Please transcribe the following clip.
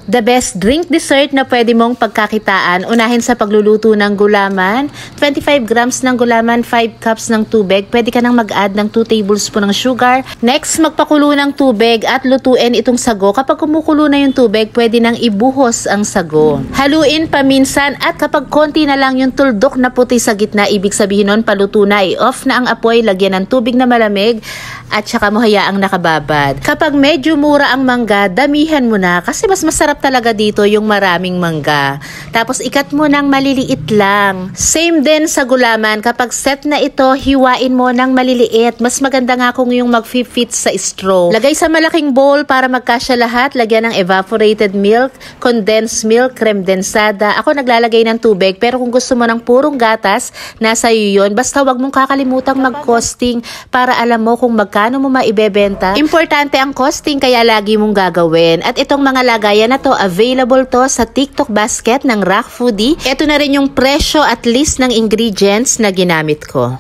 The best drink dessert na pwede mong pagkakitaan, unahin sa pagluluto ng gulaman. 25 grams ng gulaman, 5 cups ng tubig. Pwede ka nang mag-add ng 2 tablespoon ng sugar. Next, magpakulo ng tubig at lutuin itong sago. Kapag kumukulo na yung tubig, pwede nang ibuhos ang sago. Haluin paminsan at kapag konti na lang yung tuldok na puti sa gitna, ibig sabihin nun paluto na, i-off na ang apoy, lagyan ng tubig na malamig at saka mo hayaang nakababad. Kapag medyo mura ang mangga, damihan mo na kasi mas masarap talaga dito yung maraming mangga. Tapos ikat mo ng maliliit lang. Same din sa gulaman, kapag set na ito, hiwain mo ng maliliit. Mas maganda nga kung yung mag-fit sa straw. Lagay sa malaking bowl para magkasya lahat. Lagyan ng evaporated milk, condensed milk, creme densada. Ako naglalagay ng tubig, pero kung gusto mo ng purong gatas, nasa iyo yun. Basta wag mong kakalimutang mag-costing para alam mo kung magkano mo maibebenta. Importante ang costing, kaya lagi mong gagawin. At itong mga lagayan na to, available to sa TikTok basket ng Rock Foodie. Ito na rin yung presyo at list ng ingredients na ginamit ko.